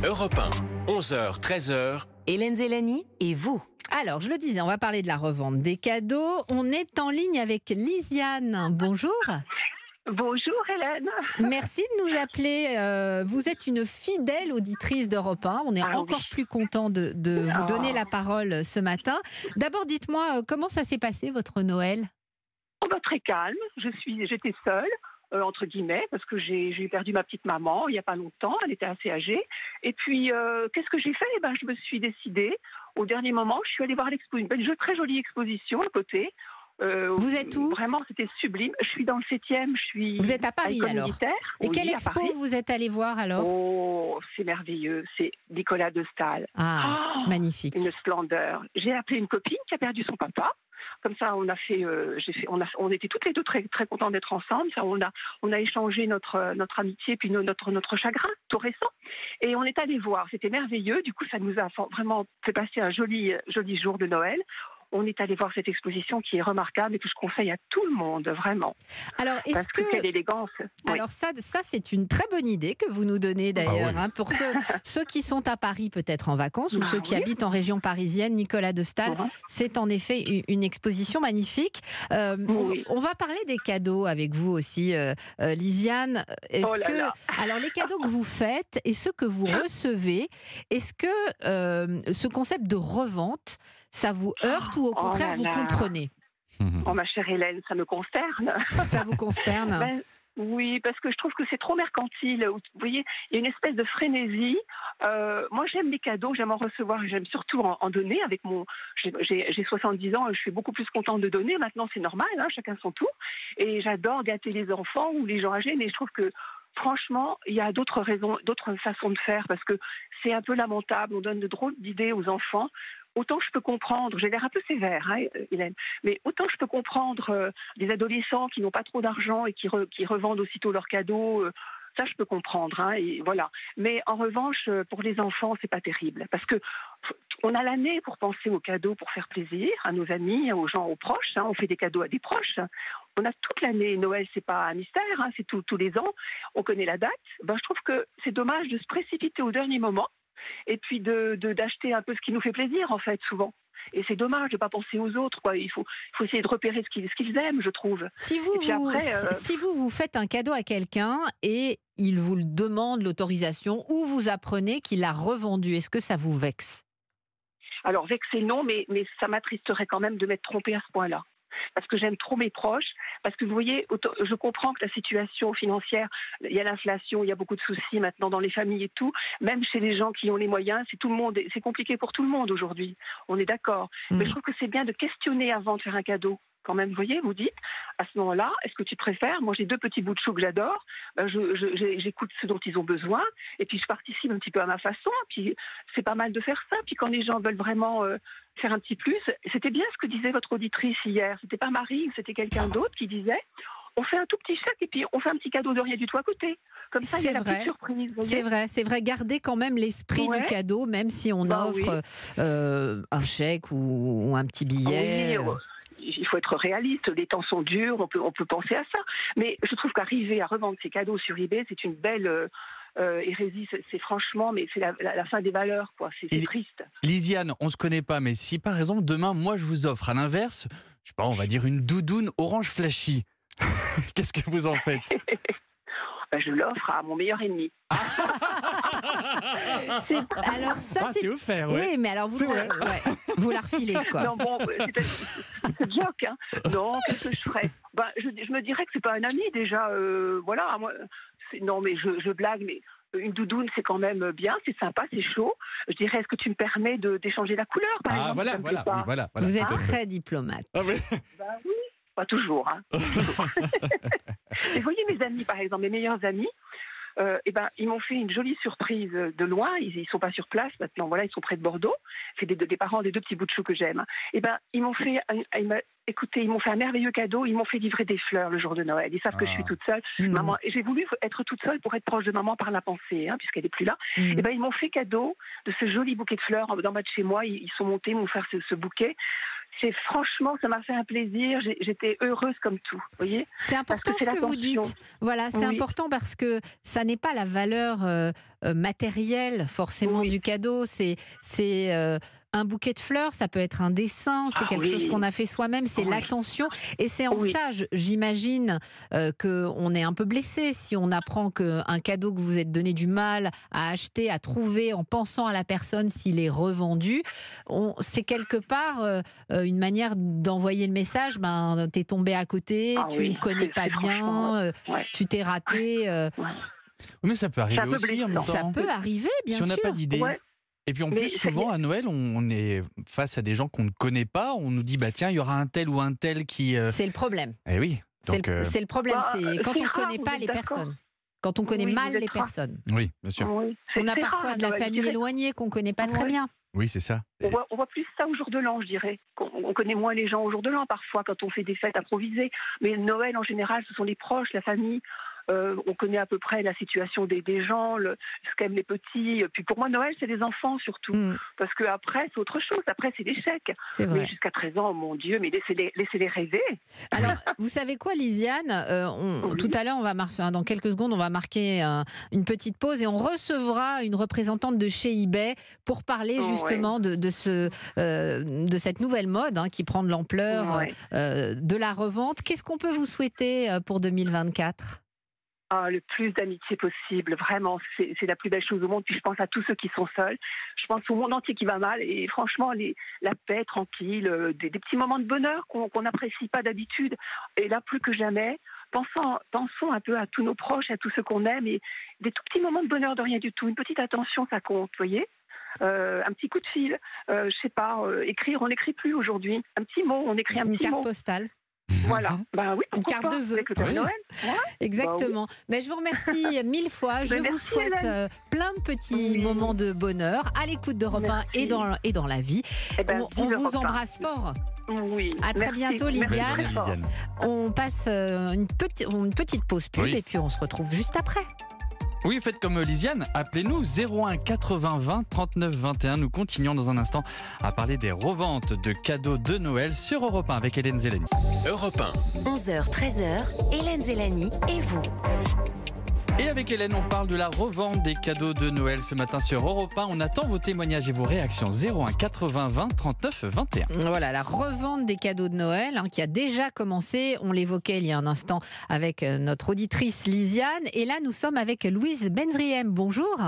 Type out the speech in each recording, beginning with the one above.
Europe 1, 11h, 13h. Hélène Zélani et vous. Alors, je le disais, on va parler de la revente des cadeaux. On est en ligne avec Lisiane. Bonjour. Bonjour Hélène. Merci de nous appeler. Vous êtes une fidèle auditrice d'Europe 1. On est encore plus content de vous donner la parole ce matin. D'abord, dites-moi, comment ça s'est passé votre Noël ? Très calme. J'étais seule. Entre guillemets, parce que j'ai perdu ma petite maman il n'y a pas longtemps, elle était assez âgée. Et puis, qu'est-ce que j'ai fait ? Je me suis décidée, au dernier moment, je suis allée voir l'exposition, une très jolie exposition à côté. Vous êtes où ? Vraiment, c'était sublime. Je suis dans le 7e, Vous êtes à Paris alors ? Et quelle expo vous êtes allée voir alors ? Oh, c'est merveilleux, c'est Nicolas de Staël. Magnifique. Une splendeur. J'ai appelé une copine qui a perdu son papa. Comme ça, on était toutes les deux très, très contents d'être ensemble. On a échangé notre amitié puis notre chagrin, tout récent. Et on est allé voir. C'était merveilleux. Du coup, ça nous a vraiment fait passer un joli jour de Noël. On est allé voir cette exposition qui est remarquable et que je conseille à tout le monde, vraiment. Alors, parce que quelle élégance. Alors ça, c'est une très bonne idée que vous nous donnez d'ailleurs. Pour ceux qui sont à Paris peut-être en vacances ou ceux qui habitent en région parisienne, Nicolas de Staël, c'est en effet une exposition magnifique. On va parler des cadeaux avec vous aussi, Lisiane. Alors les cadeaux que vous faites et ceux que vous recevez, est-ce que ce concept de revente, ça vous heurte ou au contraire vous comprenez ? Oh ma chère Hélène, ça me consterne. Ça vous consterne ? Oui, parce que je trouve que c'est trop mercantile. Vous voyez, il y a une espèce de frénésie. Moi, j'aime les cadeaux, j'aime en recevoir et j'aime surtout en donner. J'ai 70 ans et je suis beaucoup plus contente de donner. Maintenant, c'est normal, chacun son tour. Et j'adore gâter les enfants ou les gens âgés, mais je trouve que franchement, il y a d'autres raisons, d'autres façons de faire parce que c'est un peu lamentable. On donne de drôles d'idées aux enfants. Autant je peux comprendre, j'ai l'air un peu sévère, Hélène, mais autant je peux comprendre des adolescents qui n'ont pas trop d'argent et qui revendent aussitôt leurs cadeaux, ça je peux comprendre, et voilà. Mais en revanche, pour les enfants, c'est pas terrible, parce que on a l'année pour penser aux cadeaux, pour faire plaisir à nos amis, aux gens, aux proches. On fait des cadeaux à des proches. On a toute l'année. Noël, c'est pas un mystère, c'est tous les ans. On connaît la date. Je trouve que c'est dommage de se précipiter au dernier moment. Et puis d'acheter un peu ce qui nous fait plaisir, en fait, souvent. Et c'est dommage de ne pas penser aux autres, quoi. Il faut essayer de repérer ce qu'ils aiment, je trouve. Si vous faites un cadeau à quelqu'un et il vous le demande l'autorisation ou vous apprenez qu'il l'a revendu, est-ce que ça vous vexe ? Alors, vexer, non, mais ça m'attristerait quand même de m'être trompée à ce point-là. Parce que j'aime trop mes proches, parce que vous voyez, je comprends que la situation financière, il y a l'inflation, il y a beaucoup de soucis maintenant dans les familles et tout, même chez les gens qui ont les moyens, c'est compliqué pour tout le monde aujourd'hui, on est d'accord. Mais je trouve que c'est bien de questionner avant de faire un cadeau. Quand même, vous voyez, vous dites, à ce moment-là, est-ce que tu préfères ? Moi, j'ai 2 petits bouts de chou que j'adore, j'écoute ce dont ils ont besoin, et puis je participe un petit peu à ma façon, puis c'est pas mal de faire ça. Puis quand les gens veulent vraiment faire un petit plus, c'était bien ce que disait votre auditrice hier, c'était pas Marie, c'était quelqu'un d'autre qui disait, on fait un tout petit chèque et puis on fait un petit cadeau de rien du tout à côté. Comme ça, il y a la petite surprise. C'est vrai, garder quand même l'esprit du cadeau, même si on offre un chèque ou un petit billet. Il faut être réaliste, les temps sont durs, on peut penser à ça. Mais je trouve qu'arriver à revendre ses cadeaux sur eBay, c'est une belle hérésie. C'est franchement, mais c'est la fin des valeurs, quoi. C'est triste. Lisiane, on se connaît pas, mais si par exemple demain, moi je vous offre à l'inverse, je sais pas, on va dire une doudoune orange flashy, qu'est-ce que vous en faites ? Je l'offre à mon meilleur ennemi. C'est offert, ouais. Oui, mais alors vous la refilez, quoi. Non, bon, c'est joke, Non, qu'est-ce que je ferais ? Je me dirais que c'est pas un ami, déjà. Voilà, moi, non, mais je blague, mais une doudoune, c'est quand même bien, c'est sympa, c'est chaud. Je dirais, est-ce que tu me permets d'échanger la couleur, par exemple ? Voilà. Vous êtes très diplomate. Oui. Pas toujours. Et vous voyez mes amis, par exemple, mes meilleurs amis, ils m'ont fait une jolie surprise de loin. Ils sont pas sur place maintenant. Voilà, ils sont près de Bordeaux. C'est des parents des 2 petits bouts de chou que j'aime. Ils m'ont fait un merveilleux cadeau. Ils m'ont fait livrer des fleurs le jour de Noël. Ils savent que je suis toute seule. Maman, et j'ai voulu être toute seule pour être proche de maman par la pensée, puisqu'elle est plus là. Ils m'ont fait cadeau de ce joli bouquet de fleurs d'en bas de chez moi. Ils sont montés, m'ont offert ce bouquet. franchement, ça m'a fait un plaisir. J'étais heureuse comme tout, vous voyez. C'est important ce que vous dites. Voilà, c'est important parce que ça n'est pas la valeur matérielle forcément du cadeau. C'est un bouquet de fleurs, ça peut être un dessin, c'est quelque chose qu'on a fait soi-même, c'est l'attention. Et c'est en ça, j'imagine, qu'on est un peu blessé si on apprend qu'un cadeau que vous êtes donné du mal à acheter, à trouver, en pensant à la personne s'il est revendu. C'est quelque part une manière d'envoyer le message, t'es tombé à côté, tu ne connais pas bien, tu t'es raté. Mais ça peut arriver aussi en même temps. Ça peut arriver, bien sûr. Si on n'a pas d'idée. Et puis en plus, souvent à Noël, on est face à des gens qu'on ne connaît pas. On nous dit, tiens, il y aura un tel ou un tel qui... C'est le problème. Eh oui. C'est le problème, c'est quand on ne connaît pas les personnes. Quand on connaît mal les personnes. Oui, bien sûr. On a parfois de la famille éloignée qu'on ne connaît pas très bien. Oui, c'est ça. On voit plus ça au jour de l'an, je dirais. On connaît moins les gens au jour de l'an, parfois, quand on fait des fêtes improvisées. Mais Noël, en général, ce sont les proches, la famille. On connaît à peu près la situation des gens, ce qu'aiment les petits. Puis pour moi, Noël, c'est les enfants surtout. Parce qu'après, c'est autre chose. Après, c'est des chèques. C'est vrai. Mais jusqu'à 13 ans, mon Dieu, mais laissez-les rêver. Alors, vous savez quoi, Lisiane, tout à l'heure, dans quelques secondes, on va marquer une petite pause et on recevra une représentante de chez eBay pour parler justement de cette nouvelle mode qui prend de l'ampleur, de la revente. Qu'est-ce qu'on peut vous souhaiter pour 2024 ? Le plus d'amitié possible, vraiment, c'est la plus belle chose au monde. Puis je pense à tous ceux qui sont seuls. Je pense au monde entier qui va mal. Et franchement, la paix tranquille, des petits moments de bonheur qu'on n'apprécie pas d'habitude. Et là, plus que jamais, pensons un peu à tous nos proches, à tous ceux qu'on aime. Et des tout petits moments de bonheur de rien du tout. Une petite attention, ça compte, vous voyez. Un petit coup de fil, je sais pas, écrire, on n'écrit plus aujourd'hui. Un petit mot, on écrit un petit mot. Une carte postale. Voilà, oui, une carte de vœux. Avec le Père Noël. Exactement. Mais je vous remercie 1000 fois. Je vous souhaite plein de petits moments de bonheur à l'écoute d'Europe 1 et dans la vie. On vous embrasse fort. Oui. À très bientôt, Lisiane. On passe une petite pause pub et puis on se retrouve juste après. Oui, faites comme Lisiane, appelez-nous 01 80 20 39 21. Nous continuons dans un instant à parler des reventes de cadeaux de Noël sur Europe 1 avec Hélène Zélani. Europe 1. 11h, 13h, Hélène Zélani et vous. Et avec Hélène, on parle de la revente des cadeaux de Noël ce matin sur Europe 1. On attend vos témoignages et vos réactions. 01 80 20 39 21. Voilà, la revente des cadeaux de Noël qui a déjà commencé. On l'évoquait il y a un instant avec notre auditrice Lisiane. Et là, nous sommes avec Louise Benzriem. Bonjour.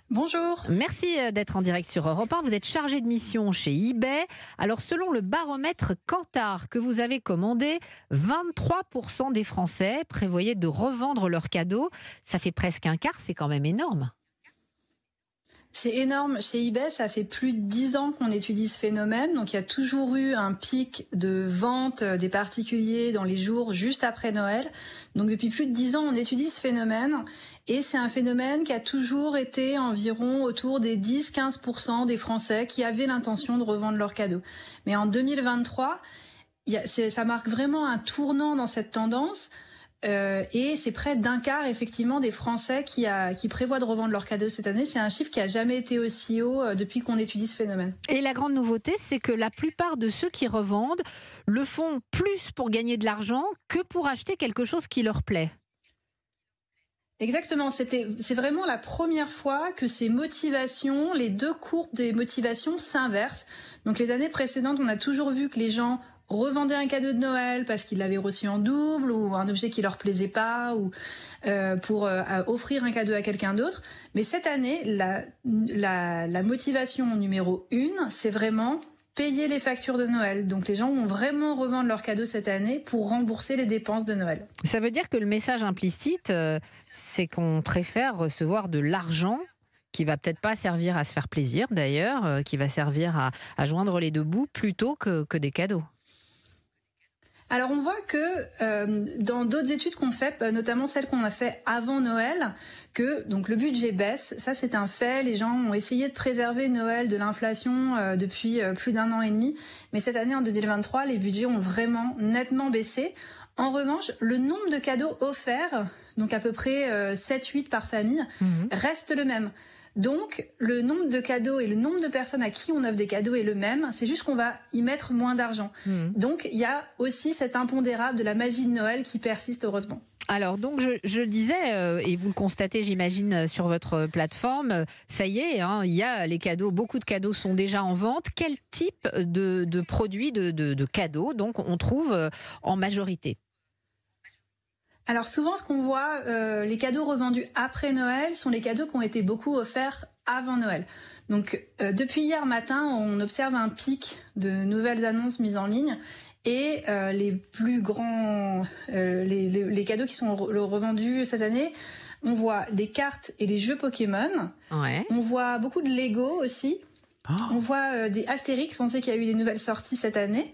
Bonjour. Merci d'être en direct sur Europe 1. Vous êtes chargée de mission chez eBay. Alors, selon le baromètre Kantar que vous avez commandé, 23% des Français prévoyaient de revendre leurs cadeaux. Ça fait presque un quart, c'est quand même énorme. C'est énorme. Chez eBay, ça fait plus de 10 ans qu'on étudie ce phénomène. Donc, il y a toujours eu un pic de vente des particuliers dans les jours juste après Noël. Donc, depuis plus de 10 ans, on étudie ce phénomène. Et c'est un phénomène qui a toujours été environ autour des 10-15% des Français qui avaient l'intention de revendre leurs cadeaux. Mais en 2023, ça marque vraiment un tournant dans cette tendance. Et c'est près d'un quart effectivement des Français qui prévoient de revendre leurs cadeaux cette année. C'est un chiffre qui a jamais été aussi haut depuis qu'on étudie ce phénomène. Et la grande nouveauté, c'est que la plupart de ceux qui revendent le font plus pour gagner de l'argent que pour acheter quelque chose qui leur plaît. Exactement, c'est vraiment la première fois que ces motivations, les deux courbes des motivations s'inversent. Donc les années précédentes, on a toujours vu que les gens revendaient un cadeau de Noël parce qu'ils l'avaient reçu en double ou un objet qui leur plaisait pas ou pour offrir un cadeau à quelqu'un d'autre. Mais cette année, la motivation numéro 1, c'est vraiment payer les factures de Noël. Donc les gens vont vraiment revendre leurs cadeaux cette année pour rembourser les dépenses de Noël. Ça veut dire que le message implicite, c'est qu'on préfère recevoir de l'argent qui va peut-être pas servir à se faire plaisir d'ailleurs, qui va servir à joindre les deux bouts plutôt que des cadeaux. Alors on voit que dans d'autres études qu'on fait, notamment celles qu'on a fait avant Noël, que donc le budget baisse. Ça c'est un fait. Les gens ont essayé de préserver Noël de l'inflation depuis plus d'1 an et demi. Mais cette année en 2023, les budgets ont vraiment nettement baissé. En revanche, le nombre de cadeaux offerts, donc à peu près 7-8 par famille, reste le même. Donc, le nombre de cadeaux et le nombre de personnes à qui on offre des cadeaux est le même. C'est juste qu'on va y mettre moins d'argent. Donc, il y a aussi cet impondérable de la magie de Noël qui persiste heureusement. Alors, donc, je le disais, et vous le constatez, j'imagine, sur votre plateforme, ça y est, hein, il y a les cadeaux, beaucoup de cadeaux sont déjà en vente. Quel type de produits, de cadeaux, donc, on trouve en majorité ? Alors souvent, ce qu'on voit, les cadeaux revendus après Noël sont les cadeaux qui ont été beaucoup offerts avant Noël. Donc depuis hier matin, on observe un pic de nouvelles annonces mises en ligne et les plus grands, les cadeaux qui sont revendus cette année, on voit les cartes et les jeux Pokémon. Ouais. On voit beaucoup de Lego aussi. Oh. On voit des Astérix, on sait qu'il y a eu des nouvelles sorties cette année.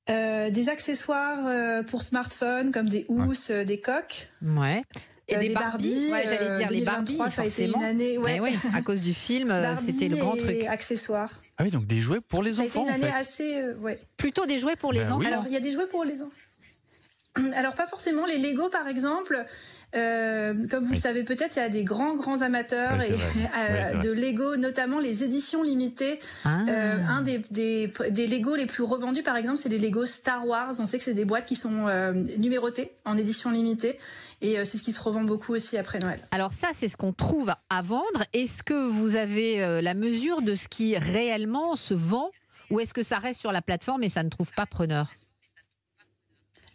Des accessoires pour smartphone comme des housses, des coques. Ouais. Et des Barbie. Ouais, j'allais dire les Barbie. Ça a été une année. Ouais. Ouais, à cause du film, c'était le grand truc. Accessoires. Ah oui, donc des jouets pour les enfants. Ça a été une année assez. Plutôt des jouets pour les enfants. Oui. Alors il y a des jouets pour les enfants. Alors pas forcément les Lego par exemple. Comme vous le savez peut-être, il y a des grands amateurs de Lego, notamment les éditions limitées. Un des Lego les plus revendus par exemple, c'est les Lego Star Wars. On sait que c'est des boîtes qui sont numérotées en édition limitée. Et c'est ce qui se revend beaucoup aussi après Noël. Alors ça, c'est ce qu'on trouve à vendre. Est-ce que vous avez la mesure de ce qui réellement se vend, ou est-ce que ça reste sur la plateforme et ça ne trouve pas preneur ?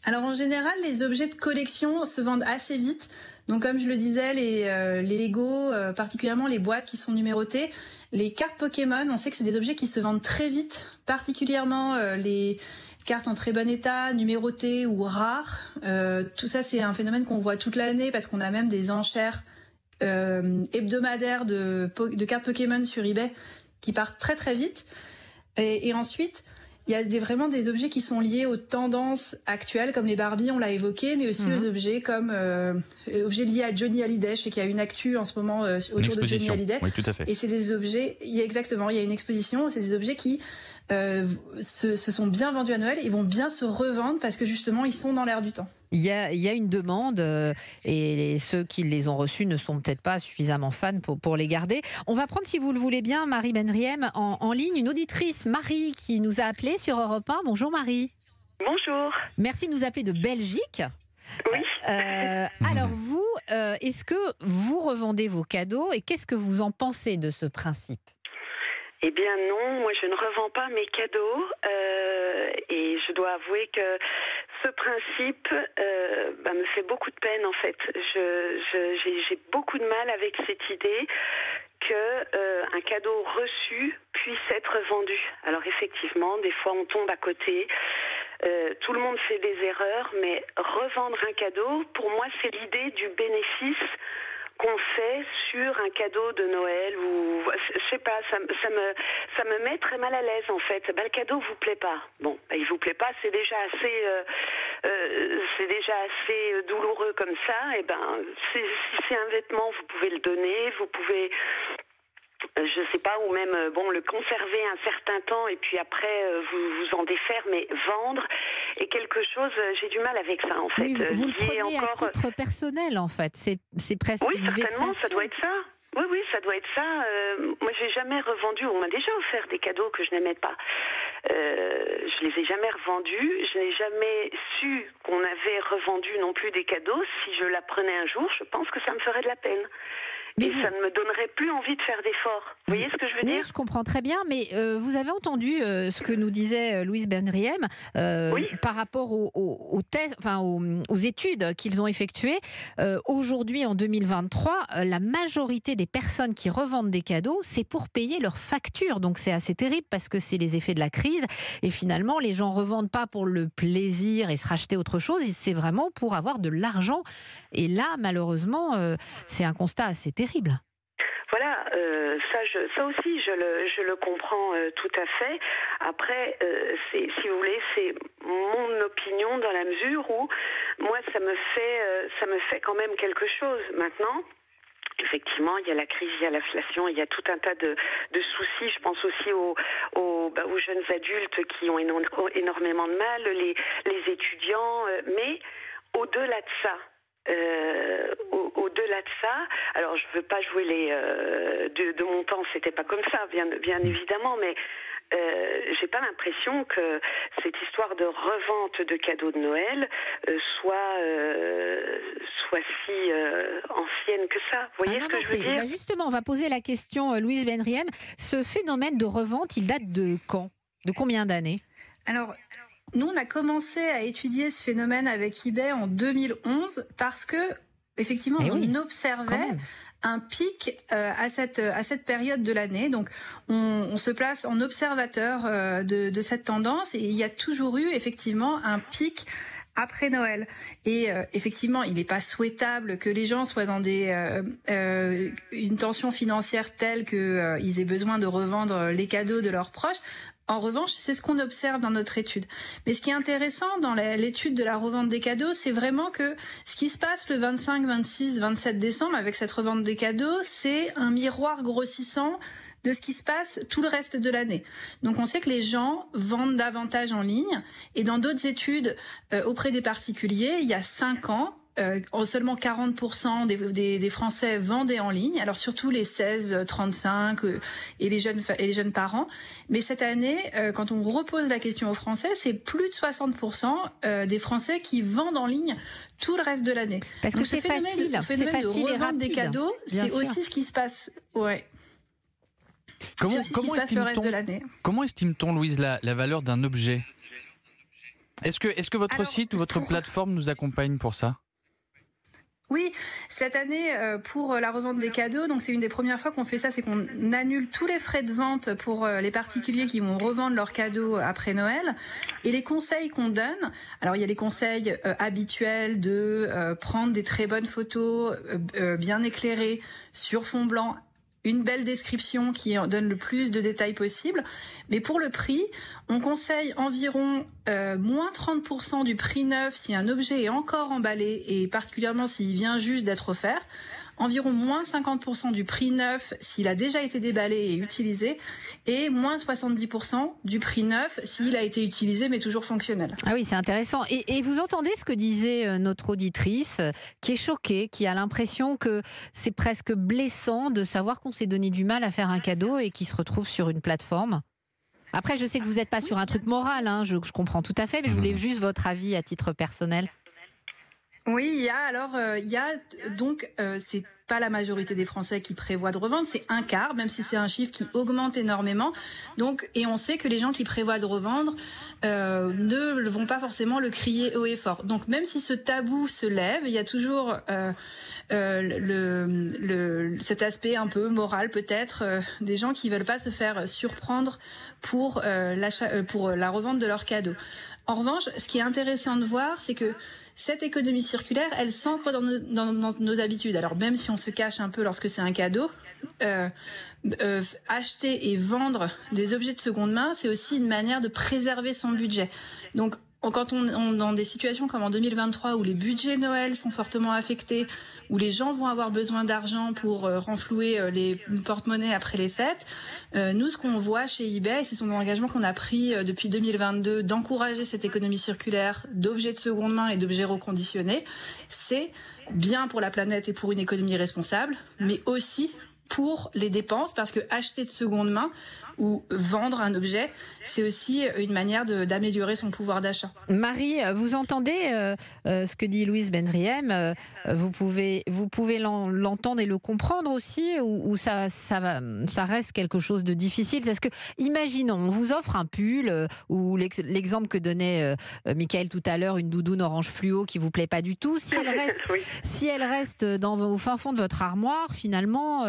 Alors en général, les objets de collection se vendent assez vite. Donc comme je le disais, les Lego, particulièrement les boîtes qui sont numérotées, les cartes Pokémon, on sait que c'est des objets qui se vendent très vite, particulièrement les cartes en très bon état, numérotées ou rares. Tout ça, c'est un phénomène qu'on voit toute l'année parce qu'on a même des enchères hebdomadaires de cartes Pokémon sur eBay qui partent très très vite. Et ensuite, il y a vraiment des objets qui sont liés aux tendances actuelles, comme les Barbie, on l'a évoqué, mais aussi aux objets comme objets liés à Johnny Hallyday. Je sais qu'il y a une actu en ce moment autour de Johnny Hallyday. Oui, tout à fait. Et c'est des objets, il y a une exposition, c'est des objets qui se sont bien vendus à Noël et vont bien se revendre parce que justement, ils sont dans l'air du temps. Il y a une demande et ceux qui les ont reçus ne sont peut-être pas suffisamment fans pour les garder. On va prendre, si vous le voulez bien, Marie Benriem, en ligne, une auditrice, Marie, qui nous a appelé sur Europe 1. Bonjour Marie. Bonjour. Merci de nous appeler de Belgique. Oui. Alors vous, est-ce que vous revendez vos cadeaux et qu'est-ce que vous en pensez de ce principe ? Eh bien non, moi je ne revends pas mes cadeaux et je dois avouer que ce principe me fait beaucoup de peine en fait. J'ai beaucoup de mal avec cette idée que un cadeau reçu puisse être vendu. Alors effectivement, des fois on tombe à côté, tout le monde fait des erreurs, mais revendre un cadeau, pour moi c'est l'idée du bénéfice qu'on fait sur un cadeau de Noël ou je sais pas, ça me met très mal à l'aise en fait. Le cadeau vous plaît pas. Bon, il vous plaît pas, c'est déjà assez douloureux comme ça. Et si c'est un vêtement, vous pouvez le donner, vous pouvez je sais pas, ou même le conserver un certain temps et puis après vous en défaire, mais vendre est quelque chose, j'ai du mal avec ça en fait. Oui, vous le prenez à titre personnel en fait, c'est presque une vexation. Oui, certainement, ça doit être ça. Oui, ça doit être ça. Moi, j'ai jamais revendu. On m'a déjà offert des cadeaux que je n'aimais pas. Je les ai jamais revendus. Je n'ai jamais su qu'on avait revendu non plus des cadeaux. Si je l'apprenais un jour, je pense que ça me ferait de la peine. Mais ça ne me donnerait plus envie de faire d'efforts. Vous voyez ce que je veux dire ? Oui, je comprends très bien, mais vous avez entendu ce que nous disait Louise Benriem par rapport aux tests, aux études qu'ils ont effectuées. Aujourd'hui, en 2023, la majorité des personnes qui revendent des cadeaux, c'est pour payer leurs factures. Donc c'est assez terrible parce que c'est les effets de la crise. Et finalement, les gens revendent pas pour le plaisir et se racheter autre chose. C'est vraiment pour avoir de l'argent. Et là, malheureusement, c'est un constat assez terrible. Voilà, ça aussi, je le comprends tout à fait. Après, si vous voulez, c'est mon opinion dans la mesure où moi, ça me fait quand même quelque chose. Maintenant, Effectivement, il y a la crise, il y a l'inflation, il y a tout un tas de soucis. Je pense aussi aux jeunes adultes qui ont énormément de mal, les étudiants, mais au-delà de ça. Au-delà de ça, alors je veux pas jouer de mon temps, c'était pas comme ça, bien évidemment, mais j'ai pas l'impression que cette histoire de revente de cadeaux de Noël soit si ancienne que ça. Vous voyez ce que je veux dire ? Justement, on va poser la question, Louise Benriem. Ce phénomène de revente, il date de quand ? De combien d'années ? Alors, nous, on a commencé à étudier ce phénomène avec eBay en 2011 parce que, effectivement, on observait un pic à cette période de l'année. Donc, on se place en observateur de cette tendance et il y a toujours eu, effectivement, un pic après Noël. Et effectivement, il n'est pas souhaitable que les gens soient dans une tension financière telle qu'ils aient besoin de revendre les cadeaux de leurs proches. En revanche, c'est ce qu'on observe dans notre étude. Mais ce qui est intéressant dans l'étude de la revente des cadeaux, c'est vraiment que ce qui se passe le 25, 26, 27 décembre avec cette revente des cadeaux, c'est un miroir grossissant de ce qui se passe tout le reste de l'année. Donc on sait que les gens vendent davantage en ligne. Et dans d'autres études auprès des particuliers, il y a 5 ans, seulement 40% des Français vendaient en ligne, alors surtout les 16-35 et les jeunes parents. Mais cette année, quand on repose la question aux Français, c'est plus de 60% des Français qui vendent en ligne tout le reste de l'année. Parce que c'est facile, le phénomène de revente des cadeaux, c'est aussi ce qui se passe. Ouais. Comment le reste de l'année. Comment estime-t-on, Louise, la valeur d'un objet ? Est-ce que votre site ou votre plateforme nous accompagne pour ça ? Oui, cette année, pour la revente des cadeaux, donc c'est une des premières fois qu'on fait ça, c'est qu'on annule tous les frais de vente pour les particuliers qui vont revendre leurs cadeaux après Noël. Et les conseils qu'on donne, alors il y a les conseils habituels de prendre des très bonnes photos bien éclairées sur fond blanc, une belle description qui en donne le plus de détails possible. Mais pour le prix, on conseille environ moins 30% du prix neuf si un objet est encore emballé et particulièrement s'il vient juste d'être offert. Environ moins 50% du prix neuf s'il a déjà été déballé et utilisé, et moins 70% du prix neuf s'il a été utilisé mais toujours fonctionnel. Ah oui, c'est intéressant. Et vous entendez ce que disait notre auditrice, qui est choquée, qui a l'impression que c'est presque blessant de savoir qu'on s'est donné du mal à faire un cadeau et qui se retrouve sur une plateforme. Après, je sais que vous n'êtes pas sur un truc moral, hein, je comprends tout à fait, mais je voulais juste votre avis à titre personnel. Oui, il y a donc c'est pas la majorité des Français qui prévoient de revendre, c'est un quart, même si c'est un chiffre qui augmente énormément. Donc, et on sait que les gens qui prévoient de revendre ne vont pas forcément le crier haut et fort. Donc, même si ce tabou se lève, il y a toujours cet aspect un peu moral peut-être des gens qui veulent pas se faire surprendre pour la revente de leurs cadeaux. En revanche, ce qui est intéressant de voir, c'est que cette économie circulaire, elle s'ancre dans nos habitudes. Alors même si on se cache un peu lorsque c'est un cadeau, acheter et vendre des objets de seconde main, c'est aussi une manière de préserver son budget. Donc quand on dans des situations comme en 2023 où les budgets Noël sont fortement affectés, où les gens vont avoir besoin d'argent pour renflouer les porte-monnaies après les fêtes, nous, ce qu'on voit chez eBay, c'est son engagement qu'on a pris depuis 2022 d'encourager cette économie circulaire d'objets de seconde main et d'objets reconditionnés. C'est bien pour la planète et pour une économie responsable, mais aussi pour les dépenses, parce que acheter de seconde main ou vendre un objet, c'est aussi une manière d'améliorer son pouvoir d'achat. Marie, vous entendez ce que dit Louise Benriem, vous pouvez l'entendre et le comprendre aussi, ou ça reste quelque chose de difficile? Parce que, imaginons, on vous offre un pull, ou l'exemple que donnait Michael tout à l'heure, une doudoune orange fluo qui vous plaît pas du tout, si elle reste au fin fond de votre armoire, finalement,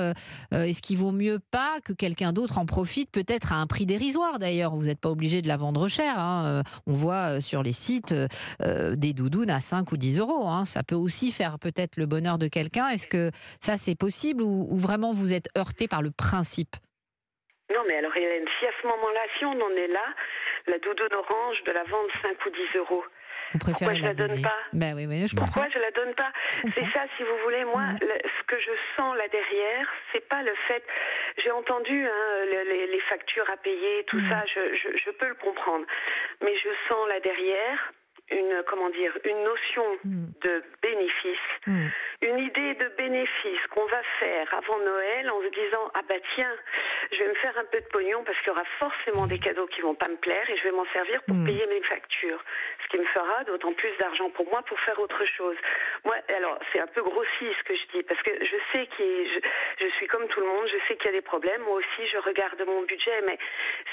est-ce qu'il vaut mieux pas que quelqu'un d'autre en profite, peut-être à un prix dérisoire d'ailleurs? Vous n'êtes pas obligé de la vendre cher, hein. On voit sur les sites des doudounes à 5 ou 10 euros, hein. Ça peut aussi faire peut-être le bonheur de quelqu'un. Est-ce que ça c'est possible, ou vraiment vous êtes heurté par le principe? Non, mais alors Hélène, si à ce moment-là, si on en est là, la doudoune orange, de la vendre 5 ou 10 euros, Vous préférez pourquoi je la donne pas? Ben oui, je comprends. Pourquoi je la donne pas? C'est ça, si vous voulez. Moi, ce que je sens là derrière, c'est pas le fait. J'ai entendu les factures à payer, tout ça. Je peux le comprendre, mais je sens là derrière une notion de bénéfice, une idée de bénéfice qu'on va faire avant Noël en se disant ah bah tiens, je vais me faire un peu de pognon parce qu'il y aura forcément des cadeaux qui vont pas me plaire et je vais m'en servir pour payer mes factures, ce qui me fera d'autant plus d'argent pour moi pour faire autre chose. Moi, alors c'est un peu grossi ce que je dis parce que je sais je suis comme tout le monde, je sais qu'il y a des problèmes. Moi aussi, je regarde mon budget, mais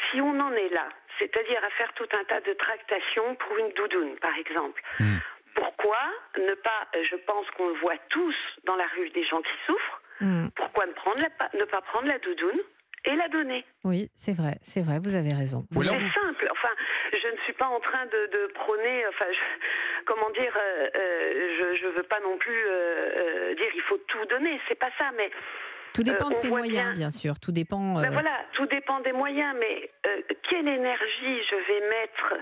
si on en est là, c'est-à-dire à faire tout un tas de tractations pour une doudoune, par exemple. Pourquoi ne pas, je pense qu'on le voit tous dans la rue, des gens qui souffrent, pourquoi ne pas prendre la doudoune et la donner? Oui, c'est vrai, vous avez raison. C'est simple, enfin, je ne suis pas en train de prôner, enfin, je veux pas non plus dire il faut tout donner, c'est pas ça, mais... Tout dépend de ses moyens, bien sûr. Tout dépend. Voilà, tout dépend des moyens. Mais quelle énergie je vais mettre,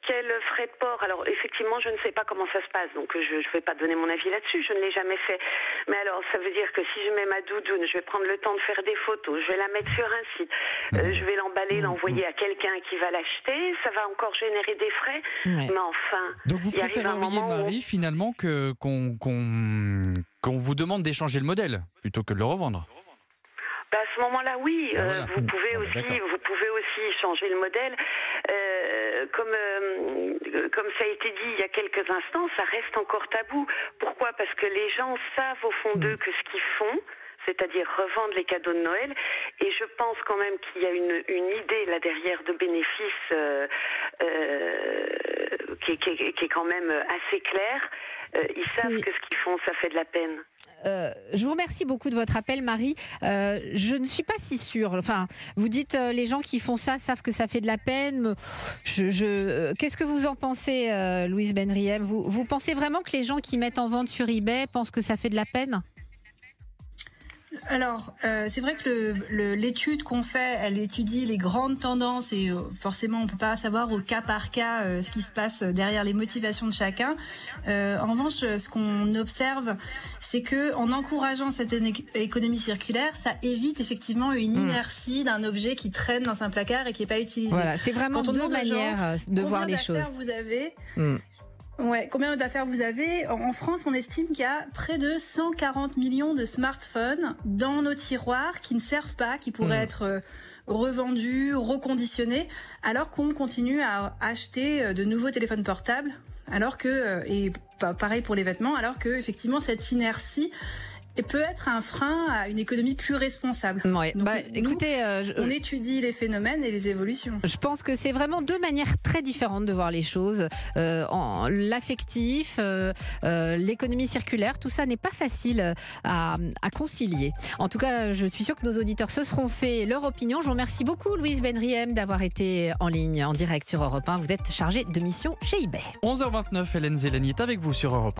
quel frais de port? Alors effectivement, je ne sais pas comment ça se passe, donc je ne vais pas donner mon avis là-dessus. Je ne l'ai jamais fait. Mais alors, ça veut dire que si je mets ma doudoune, je vais prendre le temps de faire des photos, je vais la mettre sur un site, je vais l'emballer, l'envoyer à quelqu'un qui va l'acheter. Ça va encore générer des frais. Mais enfin, donc vous préféreriez, Marie, finalement qu'on vous demande d'échanger le modèle plutôt que de le revendre? À ce moment-là, oui. Voilà. Vous pouvez aussi changer le modèle. Comme ça a été dit il y a quelques instants, ça reste encore tabou. Pourquoi? Parce que les gens savent au fond d'eux que ce qu'ils font, c'est-à-dire revendre les cadeaux de Noël. Et je pense quand même qu'il y a une idée là derrière de bénéfice qui est quand même assez claire. Ils savent que ce qu'ils font, ça fait de la peine. Je vous remercie beaucoup de votre appel, Marie. Je ne suis pas si sûre. Enfin, vous dites les gens qui font ça savent que ça fait de la peine. Qu'est-ce que vous en pensez, Louise Benriem? Vous pensez vraiment que les gens qui mettent en vente sur eBay pensent que ça fait de la peine? Alors, c'est vrai que l'étude qu'on fait, elle étudie les grandes tendances et forcément, on peut pas savoir au cas par cas ce qui se passe derrière les motivations de chacun. En revanche, ce qu'on observe, c'est que en encourageant cette économie circulaire, ça évite effectivement une inertie d'un objet qui traîne dans un placard et qui est pas utilisé. Voilà, c'est vraiment deux manières de voir les choses. Vous avez Ouais, combien d'affaires vous avez? En France, on estime qu'il y a près de 140 millions de smartphones dans nos tiroirs qui ne servent pas, qui pourraient être revendus, reconditionnés, alors qu'on continue à acheter de nouveaux téléphones portables, alors que, et pareil pour les vêtements, alors que effectivement cette inertie peut être un frein à une économie plus responsable. Ouais. Donc, écoutez, on étudie les phénomènes et les évolutions. Je pense que c'est vraiment deux manières très différentes de voir les choses. L'affectif, l'économie circulaire, tout ça n'est pas facile à concilier. En tout cas, je suis sûre que nos auditeurs se seront fait leur opinion. Je vous remercie beaucoup, Louise Benriem, d'avoir été en ligne, en direct sur Europe 1. Vous êtes chargée de mission chez eBay. 11h29, Hélène Zélani est avec vous sur Europe 1.